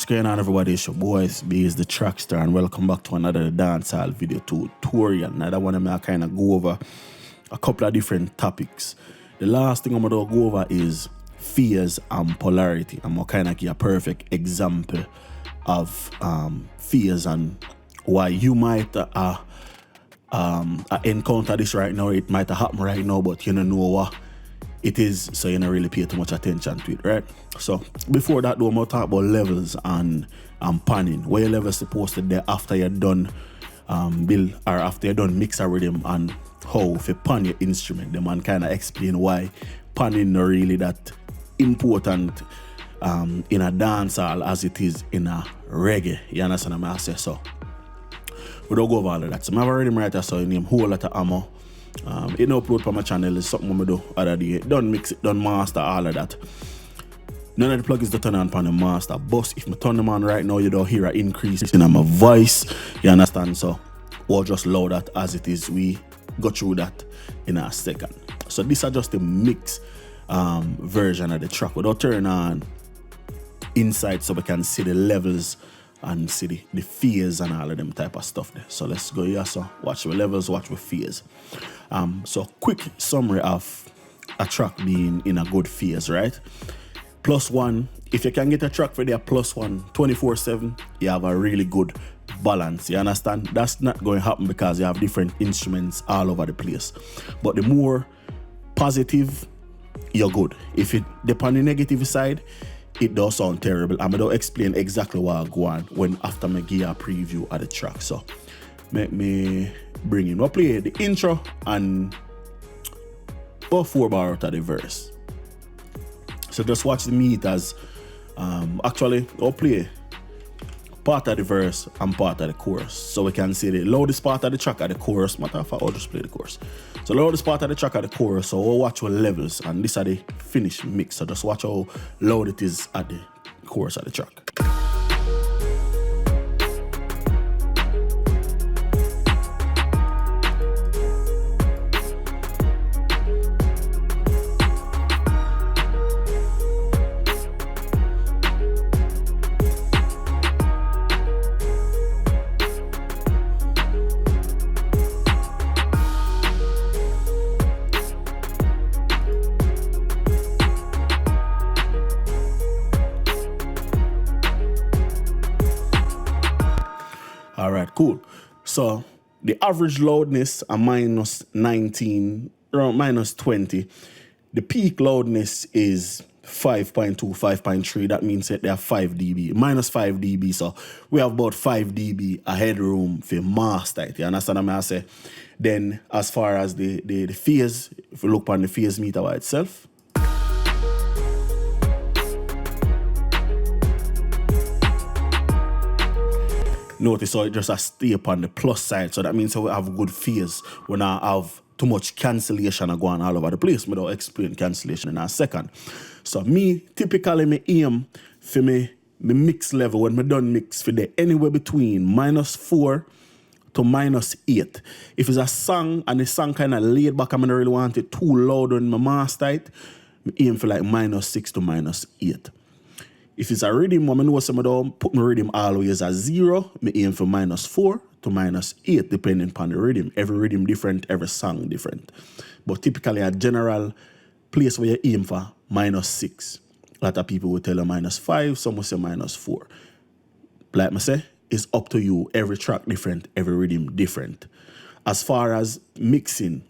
going on, everybody? It's your boy, Beez-DaTrackStar, and welcome back to another dancehall video tutorial. Now that one I kind of go over a couple of different topics. The last thing I'm going to go over is phase and polarity. I'm going to kind of give a perfect example of phase and why you might encounter this right now. It might happen right now, but you don't know what it is, so you don't really pay too much attention to it, right? So before that though, I'm going to talk about levels and panning. Where your levels supposed to be after you're done build, or after you're done mix a rhythm, and how if you pan your instrument. The man kind of explain why panning not really that important in a dancehall as it is in a reggae. You understand what I say? So we don't go over all of that. So I have a rhythm writer, so you name whole lot of ammo. It no upload for my channel is something I do other day. Don't mix it, don't master all of that. None of the plugins to turn on the master. But if I turn them on right now, you don't hear an increase in my voice. You understand? So we'll just load that as it is. We go through that in a second. So this is just the mix version of the track. We don't turn on inside so we can see the levels and see the phase and all of them type of stuff there. So let's go here. So watch the levels, watch the phase. So quick summary of a track being in a good phase, right? +1, if you can get a track for there +1 24/7, you have a really good balance. You understand? That's not going to happen because you have different instruments all over the place. But the more positive, you're good. If it depends on the negative side, it does sound terrible. I'm going to explain exactly what I go on when after I give a preview of the track. So make me bring in. We'll play the intro and about 4 bars out of the verse. So just watch the meters. Actually, I'll play part of the verse and part of the chorus, so we can see the loudest part of the track at the chorus. Matter of fact, I'll just play the chorus. So loudest part of the track at the chorus, so we'll watch what levels, and this are the finished mix. So just watch how loud it is at the chorus of the track. All right, cool. So the average loudness are -19, around -20. The peak loudness is 5.2, 5.3. That means that they are 5 dB, -5 dB. So we have about 5 dB a headroom for master it. You understand what I say? Then as far as the phase, if you look on the phase meter by itself, notice how it just has stay upon the plus side. So that means we have a good phase. We not have too much cancellation going all over the place. I will explain cancellation in a second. So typically me aim for me mix level when I done mix for the anywhere between -4 to -8. If it's a song and the song kind of laid back, I don't really want it too loud when I master it, I aim for like -6 to -8. If it's a rhythm, I know some of them put my rhythm always at 0. I aim for -4 to -8, depending upon the rhythm. Every rhythm different, every song different. But typically a general place where you aim for -6. A lot of people will tell you -5, some will say -4. Like I say, it's up to you. Every track different, every rhythm different. As far as mixing,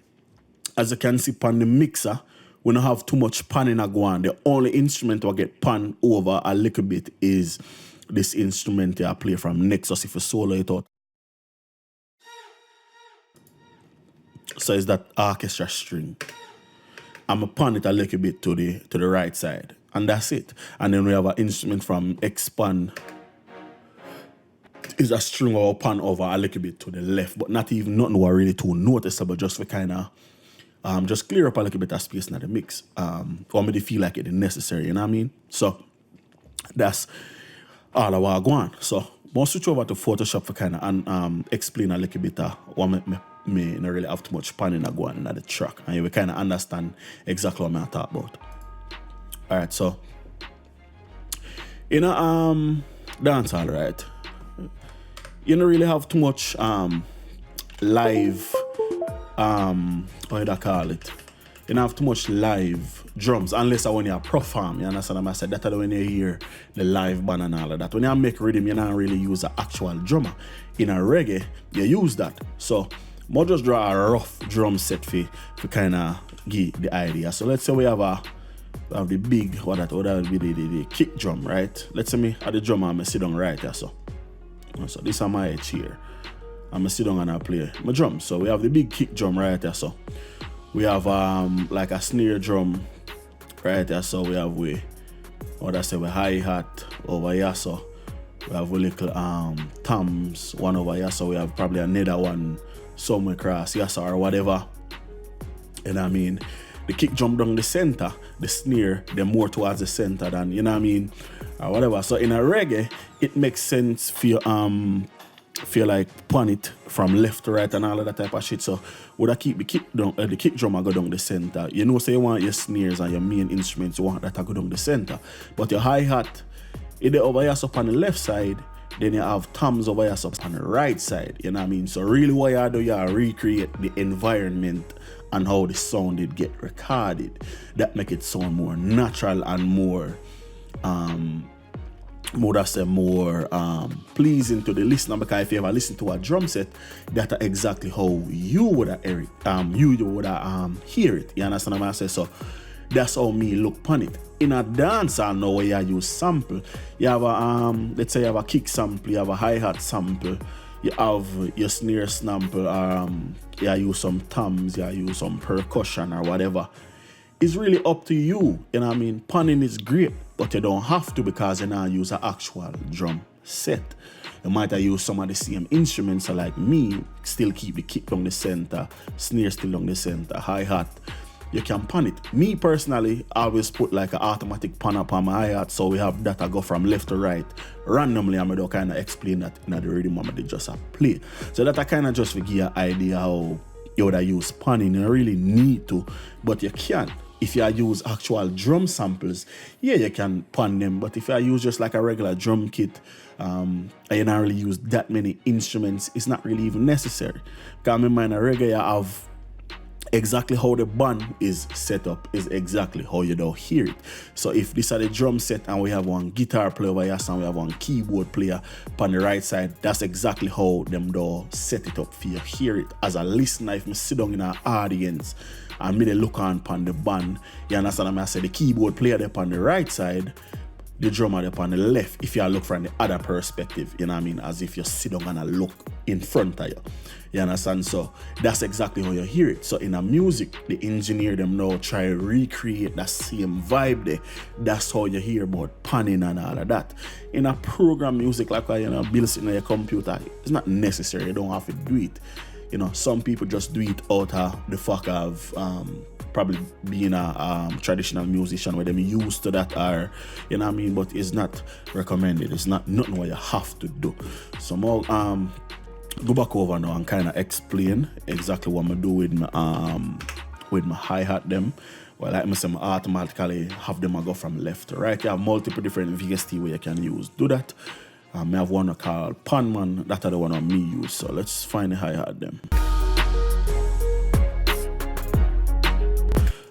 as you can see upon the mixer, we don't have too much panning going. The only instrument I get pan over a little bit is this instrument I play from Nexus if you solo it out. So it's that orchestra string. I'm a pan it a little bit to the right side, and that's it. And then we have an instrument from Expand. Is a string or pan over a little bit to the left, but not even nothing really too noticeable, just for kind of just clear up a little bit of space in the mix. For me to feel like it is necessary, you know what I mean? So that's all I want to go on. So I'll switch over to Photoshop for kind of explain a little bit what me not really have too much panning going on in the track, and you will kind of understand exactly what I'm talking about. All right, so in a dancehall, right? You don't really have too much live, what do I call it? You don't have too much live drums unless when you perform. You understand what I said? That's when you hear the live band and all of that. When you make rhythm, you don't really use an actual drummer. In a reggae, you use that. So, I'll just draw a rough drum set for kind of give the idea. So let's say we have the big, what that would be the kick drum, right? Let's say me at the drummer, I'm sit down right here. So this is my chair. I'm sit down and I play my drum. So we have the big kick drum right here. So we have like a snare drum right here. So we have we hi-hat over here. So we have a little toms one over here. So we have probably another one somewhere across, yes, or whatever. You know what I mean? The kick drum down the center, the snare, they're more towards the center than, you know what I mean, or whatever. So in a reggae, it makes sense for you, feel like pun it from left to right and all of that type of shit. So would I keep the kick drum I go down the center? You know, say you want your snares and your main instruments, you want that to go down the center. But your hi-hat, if they over here up on the left side, then you have toms over here up on the right side, you know what I mean? So really what you do, you recreate the environment and how the sound did get recorded. That make it sound more natural and more pleasing to the listener, because if you ever listen to a drum set, that's exactly how you would hear it. Hear it. You understand what I say? So that's how me look upon it. In a dancehall now where you use sample, you have a let's say you have a kick sample, you have a hi-hat sample, you have your snare sample, you use some toms, you use some percussion or whatever. It's really up to you. You know what I mean? Punning is great, but you don't have to because you now use an actual drum set. You might have used some of the same instruments, so like me, still keep the kick down the center, snare still down the center, hi-hat. You can pan it. Me personally, I always put like an automatic pan up on my hi-hat, so we have that I go from left to right randomly. I'm gonna kind of explain that in the rhythm I'm just play. So that I kind of just give you an idea how you would use panning. You don't really need to, but you can. If you use actual drum samples, yeah, you can pan them. But if you use just like a regular drum kit, and you don't really use that many instruments, it's not really even necessary. Because in mind, a reggae, you have exactly how the band is set up is exactly how you don't hear it. So if this is the drum set and we have one guitar player over here and we have one keyboard player on the right side, that's exactly how them do set it up for you hear it. As a listener, if I sit down in an audience and me they look on the band, you understand what I say? The keyboard player there on the right side, the drummer up on the left, if you look from the other perspective, you know what I mean, as if you sit down and look in front of you. You understand? So that's exactly how you hear it. So in a music, the engineer them now try to recreate that same vibe there. That's how you hear about panning and all of that. In a program music, like build sitting on your computer, it's not necessary. You don't have to do it. You know, some people just do it out of the fuck of probably being a traditional musician where them used to that, or you know what I mean, but it's not recommended. It's not nothing what you have to do. So more go back over now and kind of explain exactly what I'm do with my hi-hat them. Well, like I say, I automatically have them go from left to right. You have multiple different VST where you can use. Do that. I have one called Panman. That's the one me use. So let's find the hi-hat them.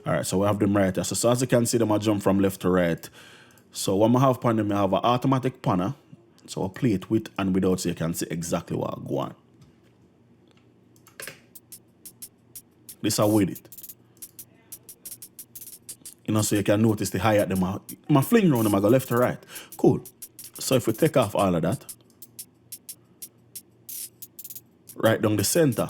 Alright, so we have them right here. So as you can see, them I jump from left to right. So when I have pan them, I have an automatic panner. So I'll play it with and without so you can see exactly what I go on. This I with it. You know, so you can notice the hi-hat them. I fling around them, I go left to right. Cool. So if we take off all of that, right down the center,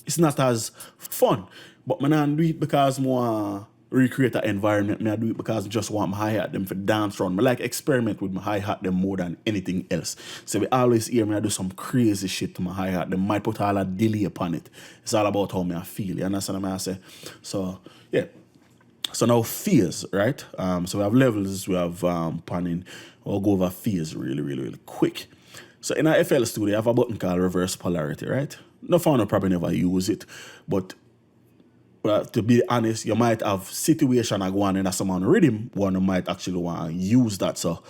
it's not as fun. But I don't do it because I recreate an environment. I do it because I just want my hi-hat them for dance run. I like experiment with my hi-hat them more than anything else. So we always hear me I do some crazy shit to my hi-hat. They might put all a delay upon it. It's all about how I feel. You understand what I say? So yeah. So now phase, right? So we have levels, we have panning. We'll go over phase really quick. So in our FL Studio, I have a button called reverse polarity, right? No fun, I probably never use it, but to be honest, you might have situation I go on in a some rhythm one might actually want to use that. So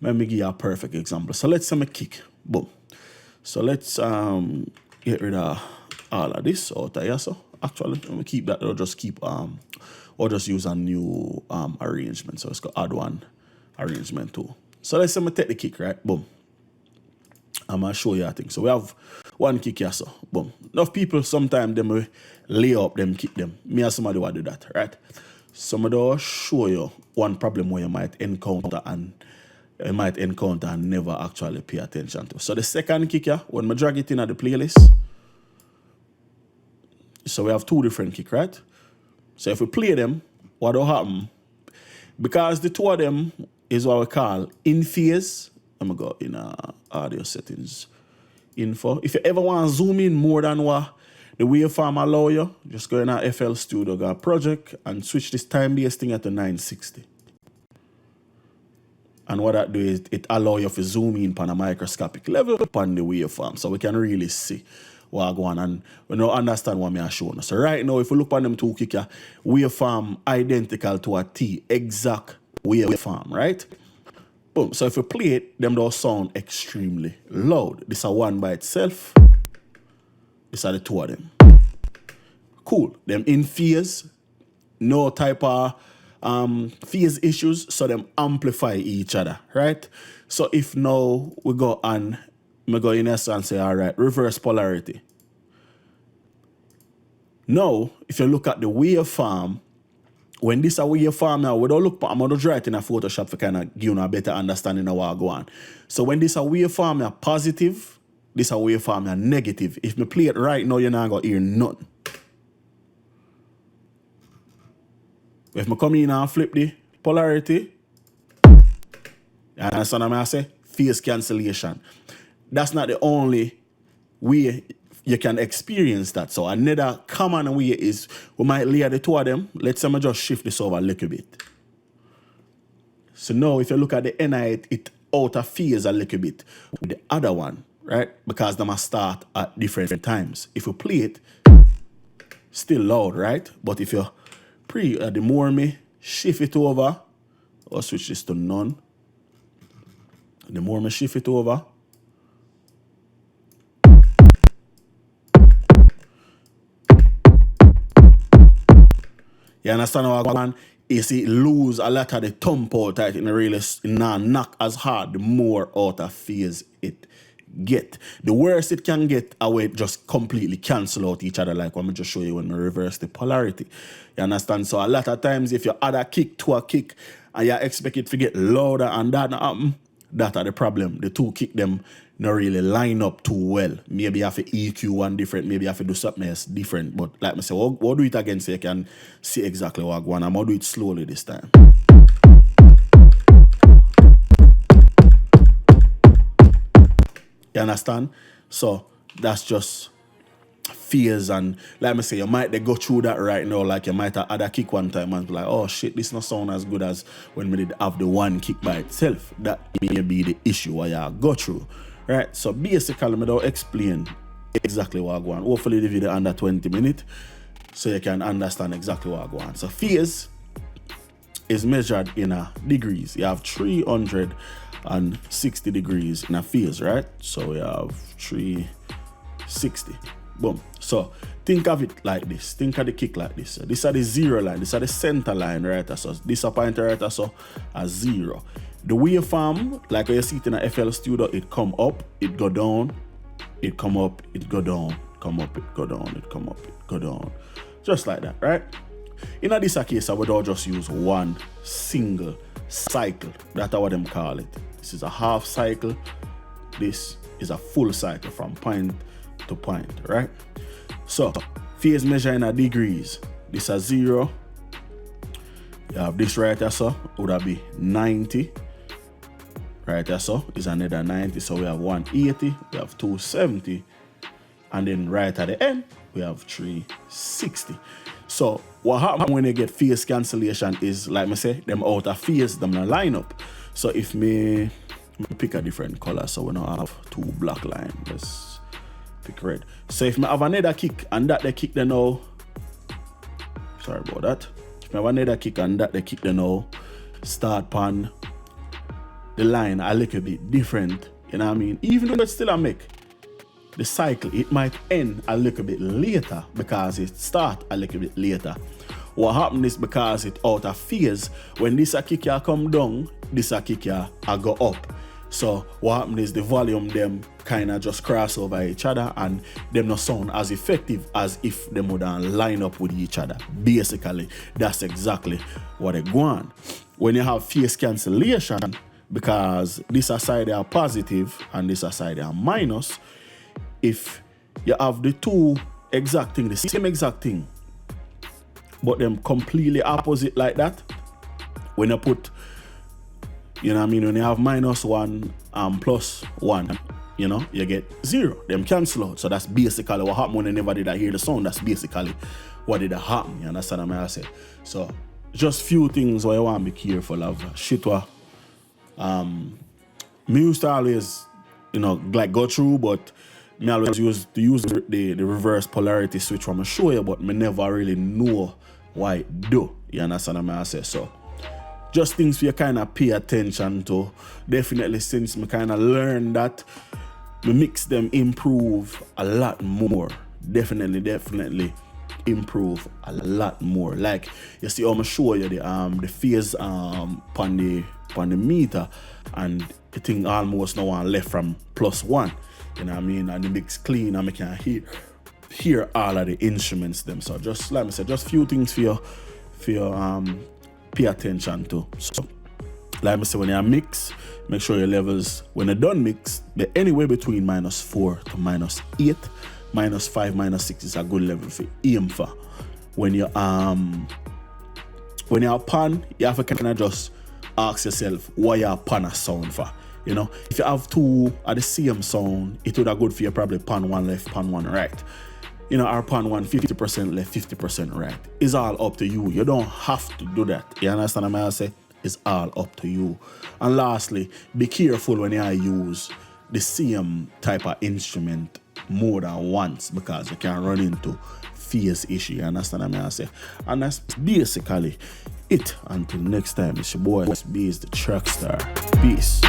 Let me give you a perfect example. So let's say I kick. Boom. So let's get rid of all of this out of here. So actually, let me keep that, or just keep or just use a new arrangement. So let's go add one arrangement too. So let's say I take the kick, right? Boom. I'm gonna show you a thing. So we have one kick here, so boom. Enough people sometimes them will lay up them, kick them. Me and somebody will do that, right? So I'm gonna show you one problem where you might encounter and never actually pay attention to. So the second kick here, when I drag it in at the playlist, so we have two different kick, right? So if we play them, what will happen? Because the two of them is what we call in phase. I'm gonna go in audio settings, info. If you ever want to zoom in more than what the waveform allow you, just go in our FL Studio, go project, and switch this time-based thing at the 960. And what that do is it allow you to zoom in on a microscopic level upon the waveform, so we can really see what going on and we don't understand what I'm showing. So right now, if we look on them two kicker, waveform identical to a T, exact waveform, right? Boom. So if you play it, them don't sound extremely loud. This is one by itself. These are the two of them. Cool. Them in phase, no type of phase issues, so them amplify each other, right? So if now we go on, we go in essence and say, all right, reverse polarity. Now, if you look at the waveform, when this a waveform now, we don't look, I'm going to draw it in a Photoshop to kind of give you a better understanding of what go on. So when this a waveform are positive, this a waveform are negative. If me play it right now, you're not going to hear nothing. If I come in and flip the polarity, you understand what I say? Phase cancellation. That's not the only way you can experience that. So another common way is we might layer the two of them. Let's say I just shift this over a little bit. So now if you look at the NI, it out of phase a little bit with the other one, right? Because they must start at different times. If you play it, still loud, right? But if you the more me shift it over, or switch this to none, the more me shift it over, you understand how I go on? You see, lose a lot of the thump out it in the really knock as hard, the more out of phase it get. The worse it can get, away just completely cancel out each other, like what I just show you when I reverse the polarity. You understand? So a lot of times if you add a kick to a kick and you expect it to get louder and that not happen, that are the problem. The two kick them not really line up too well. Maybe you have to EQ one different, maybe you have to do something else different. But like I say, we'll do it again so you can see exactly what I want. I'm going to do it slowly this time. You understand? So that's just fears, and like I say, you might go through that right now. Like you might have had a kick one time and be like, oh shit, this not sound as good as when we did have the one kick by itself. That may be the issue why you go through. Right? So basically, I don't explain exactly what I go on. Hopefully the video under 20 minutes so you can understand exactly what I go on. So phase is measured in degrees. You have 360 degrees in a phase, right? So we have 360. Boom. So think of it like this. Think of the kick like this. So this is the zero line. This is the center line, right? So this point right so as 0. The waveform, like you see it in a FL Studio, it come up, it go down, it come up, it go down, come up, it go down, it come up, it go down. Just like that, right? In this case, I would all just use one single cycle. That's what them call it. This is a half cycle. This is a full cycle from point to point, right? So phase measure in degrees. This is 0. You have this right here, so would that be 90. Right here, so is another 90. So we have 180, we have 270, and then right at the end we have 360. So what happens when you get phase cancellation is, like I say, them out of phase, them not line up. So if me pick a different color, so we don't have two black lines. Let's pick red. So if I have another kick and that they kick the now, sorry about that. If I have another kick and that they kick the now, start pan the line a little bit different, you know what I mean? Even though it's still a make, the cycle, it might end a little bit later because it start a little bit later. What happened is because it out of phase, when this a kick ya come down, this a kick ya a go up. So what happened is the volume them kind of just cross over each other and them not sound as effective as if them would line up with each other. Basically, that's exactly what they go on. When you have phase cancellation, because this side are positive and this side are minus, if you have the two exact thing, the same exact thing, but them completely opposite like that, when you put, you know what I mean, when you have -1 and +1, you know, you get 0. Them cancel out. So that's basically what happened when you never did hear the sound. That's basically what did happen. You understand what I say? So just few things where you want to be careful of. Shit what me used to always, you know, like go through, but me always use the reverse polarity switch from a show you, but me never really know why it do. You understand what I say? So just things for you kind of pay attention to. Definitely since me kind of learned that, me mix them improve a lot more. Definitely improve a lot more. Like you see, I'm show you the phase on the meter, and the thing almost now on left from +1. You know what I mean? And the mix clean, and I can hear all of the instruments them. So just like I said, just few things for you pay attention to. So like I said, when you mix, make sure your levels, when you're done mix, they're anywhere between -4 to -8. -5, -6 is a good level for aim for. When you pan, you have to kind of just ask yourself what your pan a sound for. You know, if you have two at the same sound, it would be good for you probably pan one left, pan one right. You know, our pan one 50% left, 50% right. It's all up to you. You don't have to do that. You understand what I say? It's all up to you. And lastly, be careful when you use the same type of instrument more than once, because you can run into phase issue. You understand what I say? And that's basically it. Until next time, it's your boy, Beez-DaTrackStar. Peace.